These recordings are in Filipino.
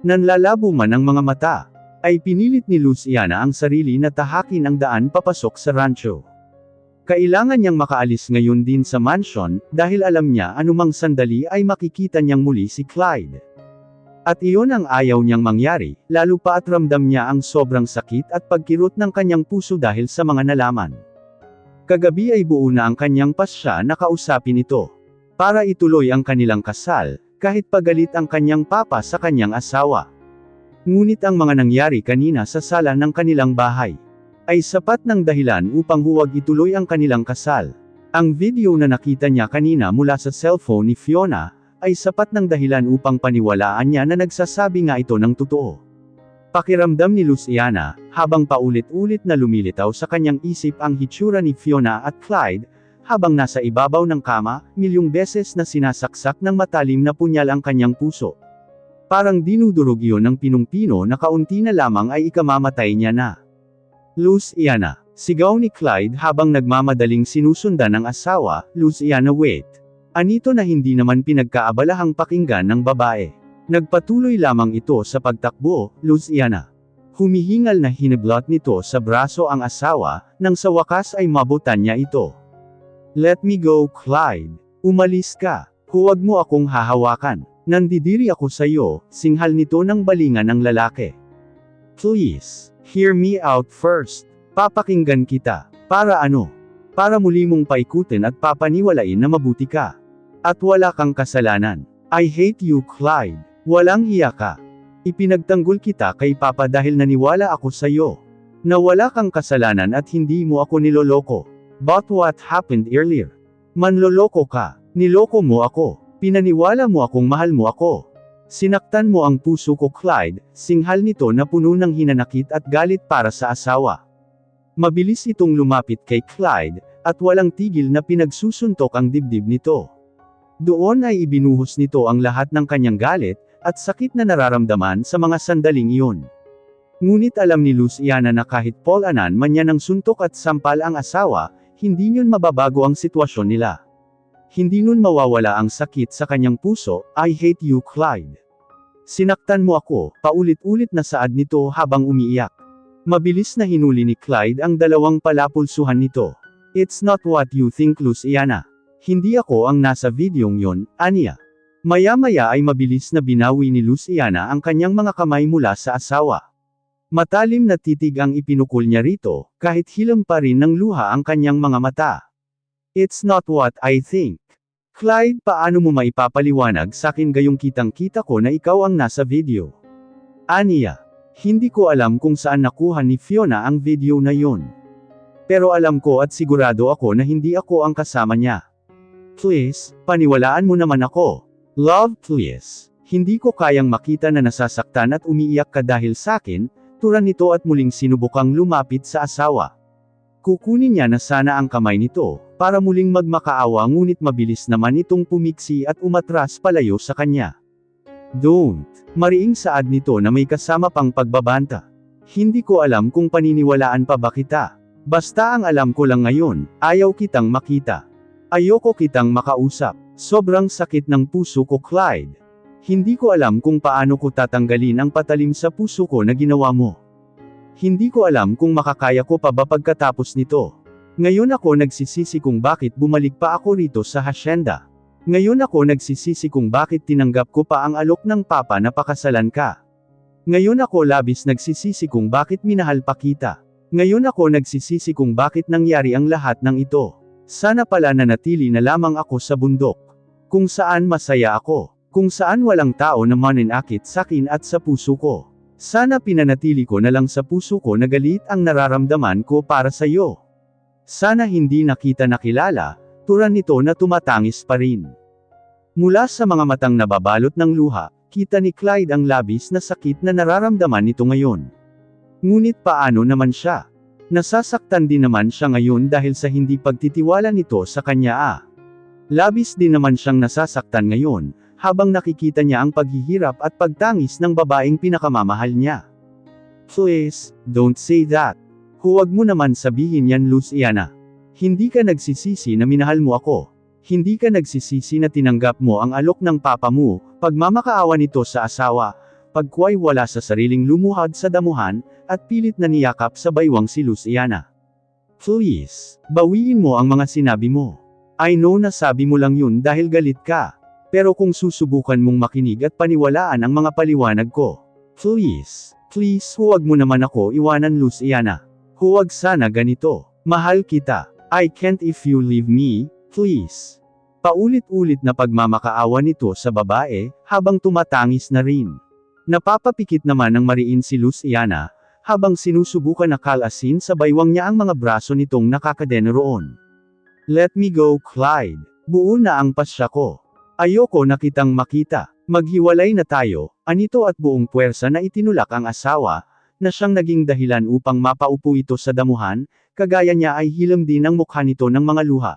Nanlalabo man ang mga mata, ay pinilit ni Luciana ang sarili na tahakin ang daan papasok sa rancho. Kailangan niyang makaalis ngayon din sa mansion, dahil alam niya anumang sandali ay makikita niyang muli si Clyde. At iyon ang ayaw niyang mangyari, lalo pa at ramdam niya ang sobrang sakit at pagkirot ng kanyang puso dahil sa mga nalaman. Kagabi ay buo na ang kanyang pasya na kausapin ito. Para ituloy ang kanilang kasal, kahit pagalit ang kanyang papa sa kanyang asawa. Ngunit ang mga nangyari kanina sa sala ng kanilang bahay ay sapat ng dahilan upang huwag ituloy ang kanilang kasal. Ang video na nakita niya kanina mula sa cellphone ni Fiona ay sapat ng dahilan upang paniwalaan niya na nagsasabi nga ito ng totoo. Pakiramdam ni Luciana, habang paulit-ulit na lumilitaw sa kanyang isip ang hitsura ni Fiona at Clyde, habang nasa ibabaw ng kama, milyong beses na sinasaksak ng matalim na punyal ang kanyang puso. Parang dinudurog iyon ng pinung-pino na kaunti na lamang ay ikamamatay niya na. Luciana, sigaw ni Clyde habang nagmamadaling sinusundan ng asawa. Luciana, wait. Anito na hindi naman pinagkaabalahang pakinggan ng babae. Nagpatuloy lamang ito sa pagtakbo. Luciana. Humihingal na hiniblot nito sa braso ang asawa, nang sa wakas ay mabutan niya ito. Let me go, Clyde. Umalis ka. Huwag mo akong hahawakan. Nandidiri ako sa iyo, singhal nito ng balingan ng lalaki. Please, hear me out first. Papakinggan kita. Para ano? Para muli mong paikutin at papaniwalain na mabuti ka. At wala kang kasalanan. I hate you, Clyde. Walang hiya ka. Ipinagtanggol kita kay Papa dahil naniwala ako sa iyo. Na wala kang kasalanan at hindi mo ako niloloko. But what happened earlier? Manloloko ka. Niloko mo ako. Pinaniwala mo akong mahal mo ako. Sinaktan mo ang puso ko, Clyde, singhal nito na puno ng hinanakit at galit para sa asawa. Mabilis itong lumapit kay Clyde, at walang tigil na pinagsusuntok ang dibdib nito. Doon ay ibinuhos nito ang lahat ng kanyang galit, at sakit na nararamdaman sa mga sandaling iyon. Ngunit alam ni Luciana na kahit polanan man niya ng suntok at sampal ang asawa, hindi niyon mababago ang sitwasyon nila. Hindi nun mawawala ang sakit sa kanyang puso. I hate you, Clyde. Sinaktan mo ako, paulit-ulit na saad nito habang umiiyak. Mabilis na hinuli ni Clyde ang dalawang palapulsuhan nito. It's not what you think, Luciana. Hindi ako ang nasa videong yon, aniya. Maya-maya ay mabilis na binawi ni Luciana ang kanyang mga kamay mula sa asawa. Matalim na titig ang ipinukol niya rito, kahit hilam pa rin ng luha ang kanyang mga mata. It's not what I think. Clyde, paano mo maipapaliwanag sa akin gayong kitang-kita ko na ikaw ang nasa video? Aniya. Hindi ko alam kung saan nakuha ni Fiona ang video na yon. Pero alam ko at sigurado ako na hindi ako ang kasama niya. Please, paniwalaan mo naman ako. Love, please. Hindi ko kayang makita na nasasaktan at umiiyak ka dahil sa akin, turan nito at muling sinubukang lumapit sa asawa. Kukunin niya na sana ang kamay nito, para muling magmakaawa ngunit mabilis naman itong pumiksi at umatras palayo sa kanya. Don't. Mariing saad nito na may kasama pang pagbabanta. Hindi ko alam kung paniniwalaan pa ba kita. Basta ang alam ko lang ngayon, ayaw kitang makita. Ayoko kitang makausap. Sobrang sakit ng puso ko, Clyde. Hindi ko alam kung paano ko tatanggalin ang patalim sa puso ko na ginawa mo. Hindi ko alam kung makakaya ko pa ba pagkatapos nito. Ngayon ako nagsisisi kung bakit bumalik pa ako rito sa hacienda. Ngayon ako nagsisisi kung bakit tinanggap ko pa ang alok ng papa na pakasalan ka. Ngayon ako labis nagsisisi kung bakit minahal pa kita. Ngayon ako nagsisisi kung bakit nangyari ang lahat ng ito. Sana pala nanatili na lamang ako sa bundok. Kung saan masaya ako. Kung saan walang tao na maninakit sa akin at sa puso ko. Sana pinanatili ko na lang sa puso ko na galit ang nararamdaman ko para sa iyo. Sana hindi nakita nakilala, turan nito na tumatangis pa rin. Mula sa mga matang nababalot ng luha, kita ni Clyde ang labis na sakit na nararamdaman nito ngayon. Ngunit paano naman siya? Nasasaktan din naman siya ngayon dahil sa hindi pagtitiwala nito sa kanya. Labis din naman siyang nasasaktan ngayon, habang nakikita niya ang paghihirap at pagtangis ng babaeng pinakamamahal niya. Please, don't say that. Huwag mo naman sabihin yan, Luciana. Hindi ka nagsisisi na minahal mo ako. Hindi ka nagsisisi na tinanggap mo ang alok ng papa mo, pagmamakaawa nito sa asawa, pagkuway wala sa sariling lumuhad sa damuhan, at pilit na niyakap sa baywang si Luciana. Please, bawiin mo ang mga sinabi mo. I know na sabi mo lang yun dahil galit ka. Pero kung susubukan mong makinig at paniwalaan ang mga paliwanag ko. Please, huwag mo naman ako iwanan Luciana. Huwag sana ganito. Mahal kita. I can't if you leave me, please. Paulit-ulit na pagmamakaawa nito sa babae, habang tumatangis na rin. Napapapikit naman ng mariin si Luciana, habang sinusubukan na kalasin sa baywang niya ang mga braso nitong nakakadena roon. Let me go, Clyde. Buo na ang pasya ko. Ayoko na kitang makita. Maghiwalay na tayo, anito at buong puwersa na itinulak ang asawa, na siyang naging dahilan upang mapaupo ito sa damuhan, kagaya niya ay hilam din ang mukha nito ng mga luha.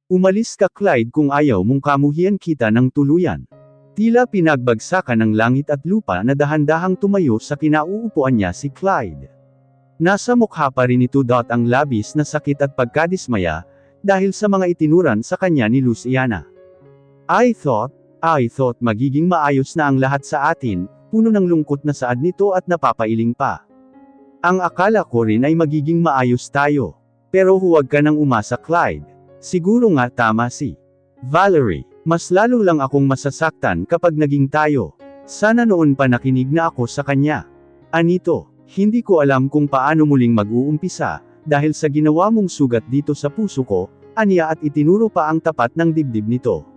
Umalis ka Clyde kung ayaw mong kamuhian kita ng tuluyan. Tila pinagbagsakan ng langit at lupa na dahan-dahang tumayo sa kinauupuan niya si Clyde. Nasa mukha pa rin ito ang labis na sakit at pagkadismaya, dahil sa mga itinuran sa kanya ni Luciana. I thought magiging maayos na ang lahat sa atin, puno ng lungkot na saad nito at napapailing pa. Ang akala ko rin ay magiging maayos tayo. Pero huwag ka nang umasa Clyde. Siguro nga tama si Valerie. Mas lalo lang akong masasaktan kapag naging tayo. Sana noon pa nakinig na ako sa kanya. Anito, hindi ko alam kung paano muling mag-uumpisa, dahil sa ginawa mong sugat dito sa puso ko, aniya at itinuro pa ang tapat ng dibdib nito.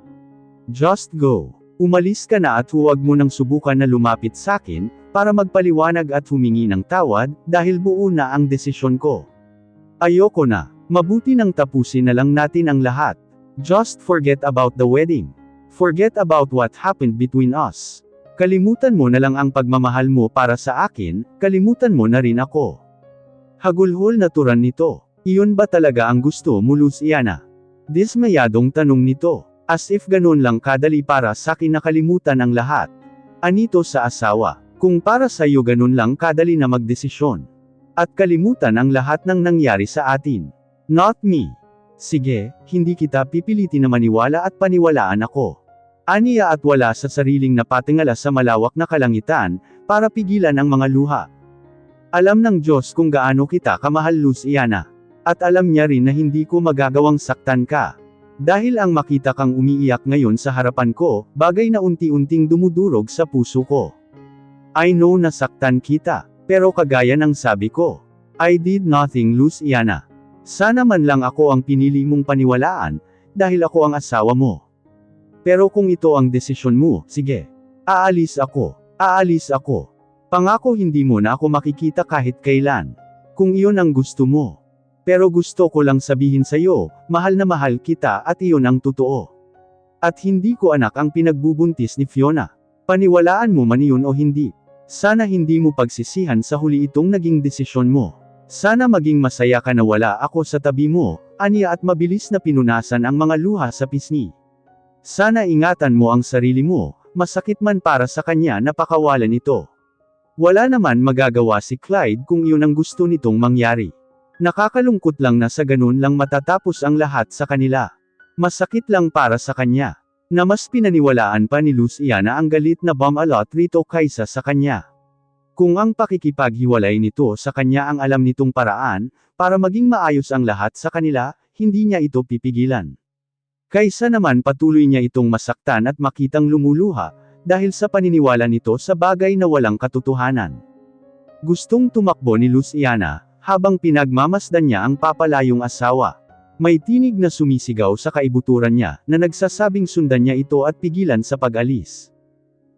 Just go. Umalis ka na at huwag mo nang subukan na lumapit sa akin, para magpaliwanag at humingi ng tawad, dahil buo na ang desisyon ko. Ayoko na. Mabuti nang tapusin na lang natin ang lahat. Just forget about the wedding. Forget about what happened between us. Kalimutan mo na lang ang pagmamahal mo para sa akin, kalimutan mo na rin ako. Hagulhol na turan nito. Iyon ba talaga ang gusto mo Luciana? Dismayadong tanong nito. As if ganun lang kadali para sa akin nakalimutan ang lahat. Anito sa asawa. Kung para sa iyo ganun lang kadali na magdesisyon. At kalimutan ang lahat ng nangyari sa atin. Not me. Sige, hindi kita pipilitin na maniwala at paniwalaan ako. Aniya at wala sa sariling napatingala sa malawak na kalangitan, para pigilan ang mga luha. Alam ng Diyos kung gaano kita kamahal Luciana. At alam niya rin na hindi ko magagawang saktan ka. Dahil ang makita kang umiiyak ngayon sa harapan ko, bagay na unti-unting dumudurog sa puso ko. I know na saktan kita, pero kagaya ng sabi ko, I did nothing Luciana. Sana man lang ako ang pinili mong paniwalaan, dahil ako ang asawa mo. Pero kung ito ang desisyon mo, sige. Aalis ako. Pangako hindi mo na ako makikita kahit kailan. Kung iyon ang gusto mo. Pero gusto ko lang sabihin sa'yo, mahal na mahal kita at iyon ang totoo. At hindi ko anak ang pinagbubuntis ni Fiona. Paniwalaan mo man iyon o hindi. Sana hindi mo pagsisihan sa huli itong naging desisyon mo. Sana maging masaya ka na wala ako sa tabi mo, aniya at mabilis na pinunasan ang mga luha sa pisngi. Sana ingatan mo ang sarili mo, masakit man para sa kanya na pakawalan ito. Wala naman magagawa si Clyde kung iyon ang gusto nitong mangyari. Nakakalungkot lang na sa ganun lang matatapos ang lahat sa kanila. Masakit lang para sa kanya, na mas pinaniwalaan pa ni Luciana ang galit na bumalot rito kaysa sa kanya. Kung ang pakikipaghiwalay nito sa kanya ang alam nitong paraan, para maging maayos ang lahat sa kanila, hindi niya ito pipigilan. Kaysa naman patuloy niya itong masaktan at makitang lumuluha, dahil sa paniniwala nito sa bagay na walang katotohanan. Gustong tumakbo ni Luciana, habang pinagmamasdan niya ang papalayong asawa. May tinig na sumisigaw sa kaibuturan niya, na nagsasabing sundan niya ito at pigilan sa pag-alis.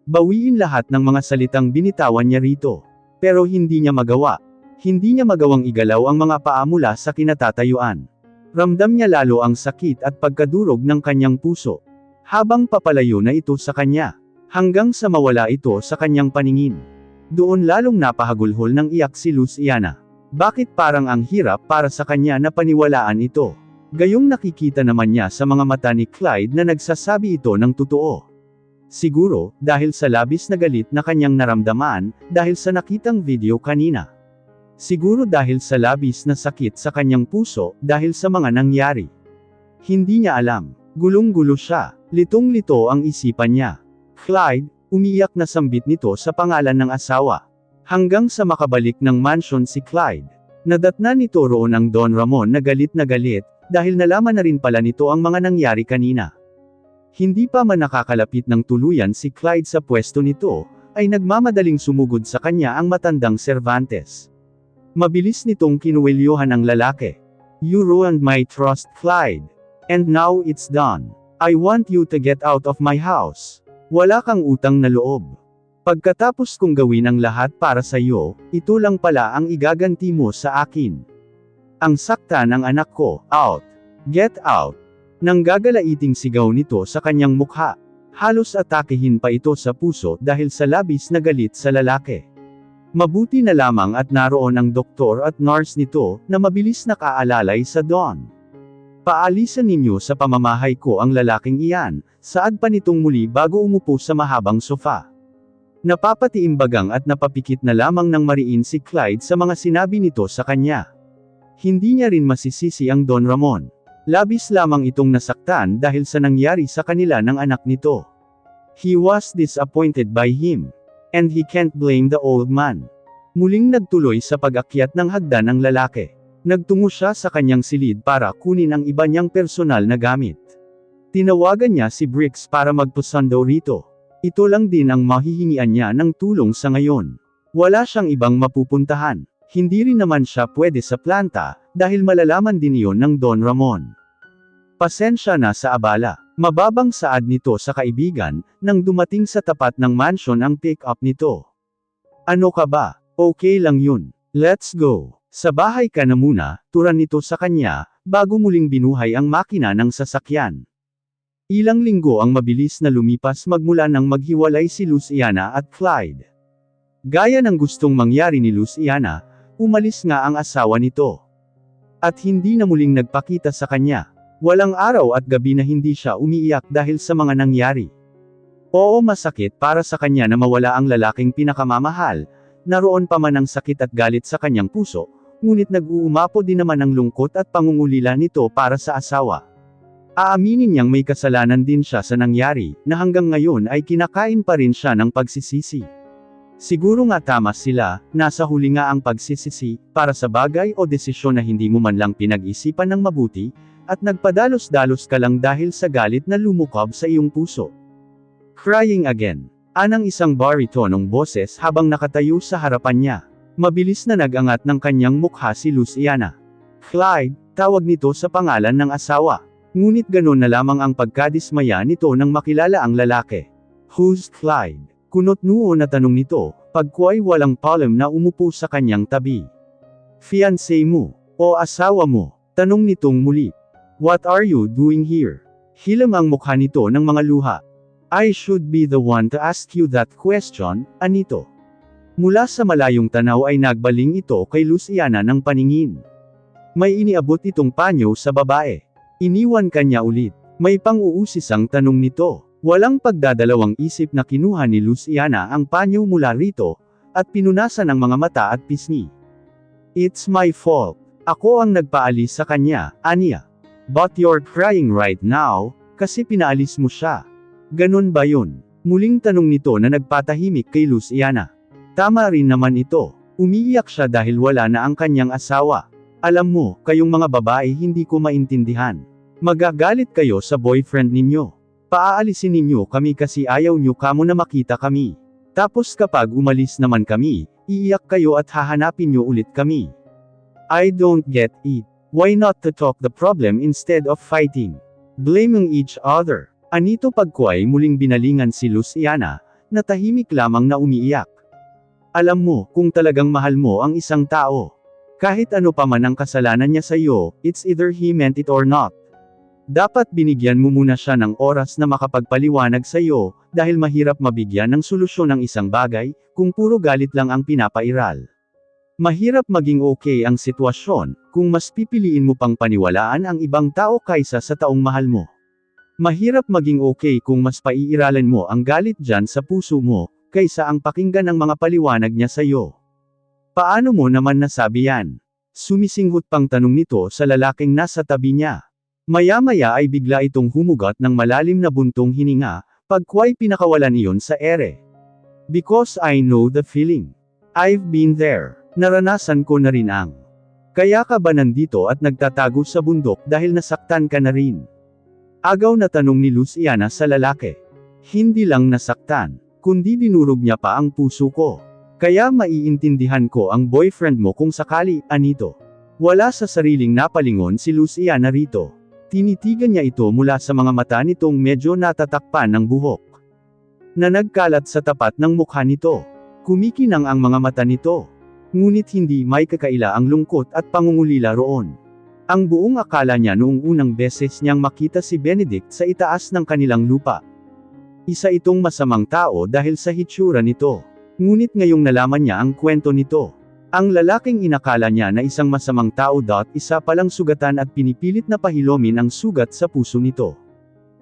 Bawiin lahat ng mga salitang binitawan niya rito. Pero hindi niya magawa. Hindi niya magawang igalaw ang mga paa mula sa kinatatayuan. Ramdam niya lalo ang sakit at pagkadurog ng kanyang puso. Habang papalayo na ito sa kanya. Hanggang sa mawala ito sa kanyang paningin. Doon lalong napahagulhol ng iyak si Luciana. Bakit parang ang hirap para sa kanya na paniwalaan ito? Gayong nakikita naman niya sa mga mata ni Clyde na nagsasabi ito ng totoo. Siguro, dahil sa labis na galit na kanyang naramdaman, dahil sa nakitang video kanina. Siguro dahil sa labis na sakit sa kanyang puso, dahil sa mga nangyari. Hindi niya alam. Gulong-gulo siya. Litong-lito ang isipan niya. Clyde, Umiyak na sambit nito sa pangalan ng asawa. Hanggang sa makabalik ng mansion si Clyde. Nadatnan nito roon ang Don Ramon na galit dahil nalaman na rin pala nito ang mga nangyari kanina. Hindi pa man nakakalapit ng tuluyan si Clyde sa pwesto nito, ay nagmamadaling sumugod sa kanya ang matandang Cervantes. Mabilis nitong kinuwelyohan ang lalaki. "You ruined my trust, Clyde. And now it's done. I want you to get out of my house. Wala kang utang na loob. Pagkatapos kong gawin ang lahat para sa iyo, ito lang pala ang igaganti mo sa akin. Ang sakta ng anak ko, out. Get out." Nang gagalaiting sigaw nito sa kanyang mukha. Halos atakehin pa ito sa puso dahil sa labis na galit sa lalaki. Mabuti na lamang at naroon ang doktor at nurse nito, na mabilis nakaalalay sa Don. "Paalisan ninyo sa pamamahay ko ang lalaking iyan," saad pa nitong muli bago umupo sa mahabang sofa. Napapatiimbagang at napapikit na lamang ng mariin si Clyde sa mga sinabi nito sa kanya. Hindi niya rin masisisi ang Don Ramon. Labis lamang itong nasaktan dahil sa nangyari sa kanila ng anak nito. He was disappointed by him. And he can't blame the old man. Muling nagtuloy sa pag-akyat ng hagdan ng lalaki. Nagtungo siya sa kanyang silid para kunin ang iba niyang personal na gamit. Tinawagan niya si Briggs para magpasundo rito. Ito lang din ang mahihingian niya ng tulong sa ngayon. Wala siyang ibang mapupuntahan. Hindi rin naman siya pwede sa planta, dahil malalaman din iyon ng Don Ramon. Pasensya na sa abala. Mababang saad nito sa kaibigan, nang dumating sa tapat ng mansion ang pick-up nito. "Ano ka ba? Okay lang yun. Let's go. Sa bahay ka na muna," turan nito sa kanya, bago muling binuhay ang makina ng sasakyan. Ilang linggo ang mabilis na lumipas magmula nang maghiwalay si Luciana at Clyde. Gaya ng gustong mangyari ni Luciana, umalis nga ang asawa nito. At hindi na muling nagpakita sa kanya. Walang araw at gabi na hindi siya umiiyak dahil sa mga nangyari. Oo, masakit para sa kanya na mawala ang lalaking pinakamamahal, naroon pa man ang sakit at galit sa kanyang puso, ngunit nag-uumapo din naman ang lungkot at pangungulila nito para sa asawa. Aaminin niyang may kasalanan din siya sa nangyari, na hanggang ngayon ay kinakain pa rin siya ng pagsisisi. Siguro nga tama sila, nasa huli nga ang pagsisisi, para sa bagay o desisyon na hindi mo man lang pinag-isipan ng mabuti, at nagpadalos-dalos ka lang dahil sa galit na lumukab sa iyong puso. Crying again. Anang isang baritonong boses habang nakatayo sa harapan niya. Mabilis na nag-angat ng kanyang mukha si Luciana. "Clyde," tawag nito sa pangalan ng asawa. Ngunit ganon na lamang ang pagkadismaya nito nang makilala ang lalaki. "Who's Clyde?" Kunot-noo na tanong nito, pagkuway walang palem na umupo sa kanyang tabi. "Fiancé mo, o asawa mo?" tanong nitong muli. "What are you doing here?" Hilam ang mukha nito ng mga luha. "I should be the one to ask you that question, Anito." Mula sa malayong tanaw ay nagbaling ito kay Luciana ng paningin. May iniabot itong panyo sa babae. Iniwan kanya ulit. May pang-uusisang tanong nito. Walang pagdadalawang isip na kinuha ni Luciana ang panyo mula rito, at pinunasan ang mga mata at pisngi. "It's my fault. Ako ang nagpaalis sa kanya, Anya. But you're crying right now, kasi pinaalis mo siya. Ganon ba yun?" Muling tanong nito na nagpatahimik kay Luciana. Tama rin naman ito. Umiiyak siya dahil wala na ang kanyang asawa. "Alam mo, kayong mga babae hindi ko maintindihan. Magagalit kayo sa boyfriend ninyo. Paaalisin ninyo kami kasi ayaw nyo kamo na makita kami. Tapos kapag umalis naman kami, iiyak kayo at hahanapin nyo ulit kami. I don't get it. Why not to talk the problem instead of fighting? Blaming each other." Anito pagkuway muling binalingan si Luciana, na tahimik lamang na umiiyak. "Alam mo, kung talagang mahal mo ang isang tao, kahit ano pa man ang kasalanan niya sa iyo, it's either he meant it or not. Dapat binigyan mo muna siya ng oras na makapagpaliwanag sa iyo, dahil mahirap mabigyan ng solusyon ng isang bagay, kung puro galit lang ang pinapairal. Mahirap maging okay ang sitwasyon, kung mas pipiliin mo pang paniwalaan ang ibang tao kaysa sa taong mahal mo. Mahirap maging okay kung mas paiiralan mo ang galit dyan sa puso mo, kaysa ang pakinggan ang mga paliwanag niya sa iyo. Paano mo naman nasabi yan?" Sumisinghot pang tanong nito sa lalaking nasa tabi niya. Maya-maya ay bigla itong humugot ng malalim na buntong hininga, Pagkway pinakawalan iyon sa ere. Because I know the feeling. I've been there. Naranasan ko na rin ang. Kaya ka ba nandito at nagtatago sa bundok dahil nasaktan ka na rin? Agaw na tanong ni Luciana sa lalaki. Hindi lang nasaktan, kundi dinurog niya pa ang puso ko. Kaya maiintindihan ko ang boyfriend mo kung sakali, anito. Wala sa sariling napalingon si Luciana rito. Tinitigan niya ito mula sa mga mata nitong medyo natatakpan ng buhok. Na nagkalat sa tapat ng mukha nito. Kumikinang ang mga mata nito. Ngunit hindi may kakaila ang lungkot at pangungulila roon. Ang buong akala niya noong unang beses niyang makita si Benedict sa itaas ng kanilang lupa. Isa itong masamang tao dahil sa hitsura nito. Ngunit ngayong nalaman niya ang kwento nito. Ang lalaking inakala niya na isang masamang tao. Isa palang sugatan at pinipilit na pahilomin ang sugat sa puso nito.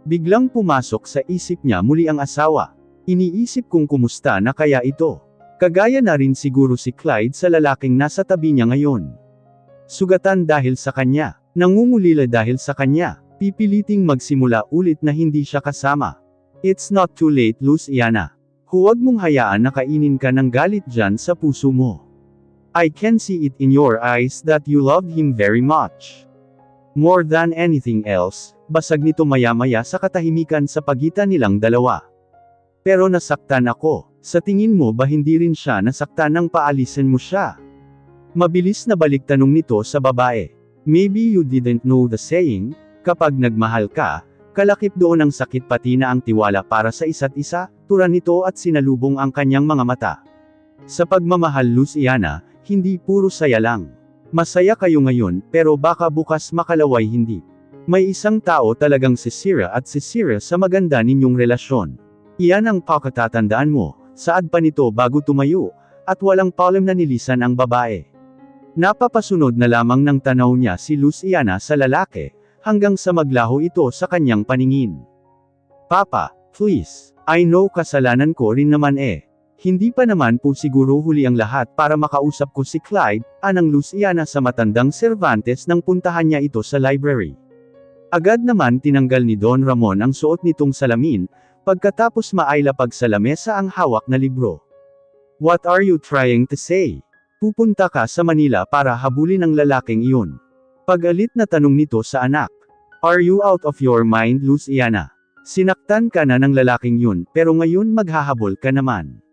Biglang pumasok sa isip niya muli ang asawa. Iniisip kung kumusta na kaya ito. Kagaya na rin siguro si Clyde sa lalaking nasa tabi niya ngayon. Sugatan dahil sa kanya, nangungulila dahil sa kanya, pipiliting magsimula ulit na hindi siya kasama. It's not too late, Luciana. Huwag mong hayaan na kainin ka ng galit dyan sa puso mo. I can see it in your eyes that you loved him very much. More than anything else, basag nito maya-maya sa katahimikan sa pagitan nilang dalawa. Pero nasaktan ako, sa tingin mo ba hindi rin siya nasaktan nang paalisin mo siya? Mabilis na balik tanong nito sa babae. Maybe you didn't know the saying, kapag nagmahal ka, kalakip doon ang sakit pati na ang tiwala para sa isa't isa, turan nito at sinalubong ang kanyang mga mata. Sa pagmamahal, Luciana, hindi puro saya lang. Masaya kayo ngayon, pero baka bukas makalaway hindi. May isang tao talagang sisira at sisira sa maganda ninyong relasyon. Iyan ang pakatatandaan mo, saad pa nito bago tumayo, at walang palem na nilisan ang babae. Napapasunod na lamang ng tanaw niya si Luciana sa lalaki, hanggang sa maglaho ito sa kanyang paningin. Papa, please, I know kasalanan ko rin naman eh. Hindi pa naman po siguro huli ang lahat para makausap ko si Clyde, anang Luciana sa matandang Cervantes nang puntahan niya ito sa library. Agad naman tinanggal ni Don Ramon ang suot nitong salamin, pagkatapos mailapag sa lamesa ang hawak na libro. What are you trying to say? Pupunta ka sa Manila para habulin ang lalaking iyon. Pagalit na tanong nito sa anak. Are you out of your mind, Luciana? Sinaktan ka na ng lalaking yun, pero ngayon maghahabol ka naman.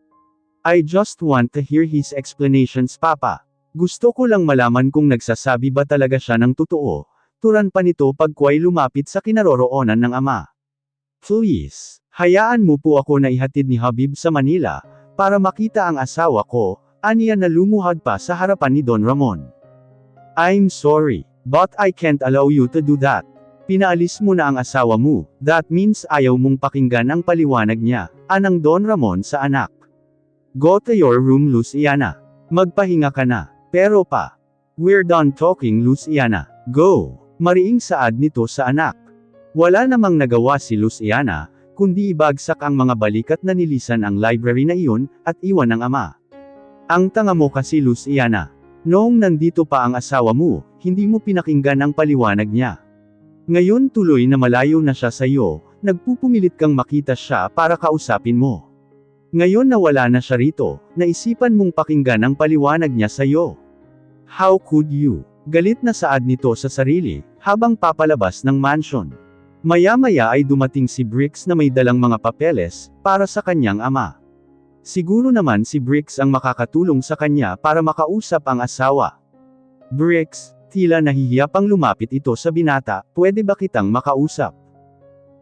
I just want to hear his explanations, Papa. Gusto ko lang malaman kung nagsasabi ba talaga siya ng totoo, turan pa nito pagkway lumapit sa kinaroroonan ng ama. Please, hayaan mo po ako na ihatid ni Habib sa Manila, para makita ang asawa ko, aniya na lumuhad pa sa harapan ni Don Ramon. I'm sorry, but I can't allow you to do that. Pinaalis mo na ang asawa mo, that means ayaw mong pakinggan ang paliwanag niya, anang Don Ramon sa anak. Go to your room, Luciana. Magpahinga ka na. Pero pa. We're done talking, Luciana. Go. Mariing saad nito sa anak. Wala namang nagawa si Luciana, kundi ibagsak ang mga balikat na nilisan ang library na iyon, at iwan ang ama. Ang tanga mo kasi, Luciana. Noong nandito pa ang asawa mo, hindi mo pinakinggan ang paliwanag niya. Ngayon tuloy na malayo na siya sa iyo, nagpupumilit kang makita siya para kausapin mo. Ngayon na wala na siya rito, naisipan mong pakinggan ang paliwanag niya sa iyo. How could you? Galit na saad nito sa sarili, habang papalabas ng mansion. Maya-maya ay dumating si Briggs na may dalang mga papeles, para sa kanyang ama. Siguro naman si Briggs ang makakatulong sa kanya para makausap ang asawa. Briggs, tila nahihiya pang lumapit ito sa binata, pwede ba kitang makausap?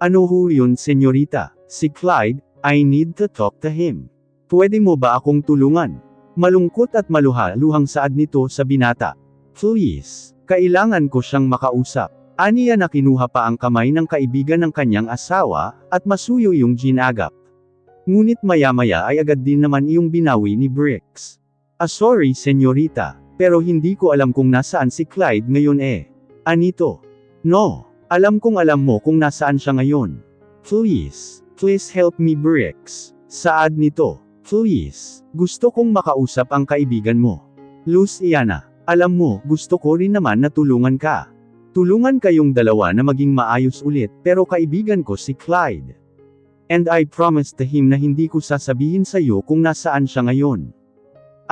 Ano ho yun, senyorita? Si Clyde, I need to talk to him. Pwede mo ba akong tulungan? Malungkot at maluha-luhang saad nito sa binata. Please, kailangan ko siyang makausap. Aniya na kinuha pa ang kamay ng kaibigan ng kanyang asawa, at masuyo yung ginagap. Ngunit maya-maya ay agad din naman iyong binawi ni Briggs. Sorry senyorita, pero hindi ko alam kung nasaan si Clyde ngayon eh. Anito? No, alam kong alam mo kung nasaan siya ngayon. Please help me, Briggs. Saad nito. Please, gusto kong makausap ang kaibigan mo. Luciana, alam mo, gusto ko rin naman na tulungan ka. Tulungan kayong dalawa na maging maayos ulit, pero kaibigan ko si Clyde. And I promised to him na hindi ko sasabihin sa'yo kung nasaan siya ngayon.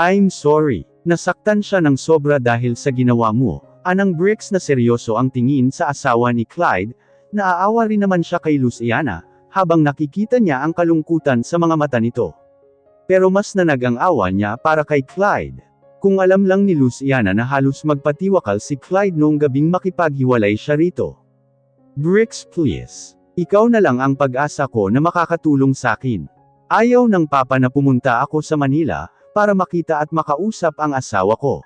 I'm sorry. Nasaktan siya ng sobra dahil sa ginawa mo. Anang Bricks na seryoso ang tingin sa asawa ni Clyde, naaawa rin naman siya kay Luciana, habang nakikita niya ang kalungkutan sa mga mata nito. Pero mas nanag ang awa niya para kay Clyde. Kung alam lang ni Luciana na halos magpatiwakal si Clyde noong gabing makipaghiwalay siya rito. Bricks please. Ikaw na lang ang pag-asa ko na makakatulong sakin. Ayaw ng papa na pumunta ako sa Manila, para makita at makausap ang asawa ko.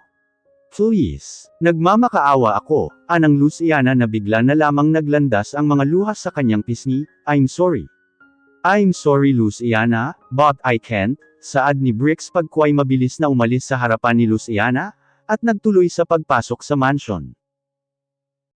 Please. Nagmamakaawa ako, anang Luciana na bigla na lamang naglandas ang mga luha sa kanyang pisngi. I'm sorry. I'm sorry Luciana, but I can't, saad ni Bricks pagkway mabilis na umalis sa harapan ni Luciana, at nagtuloy sa pagpasok sa mansion.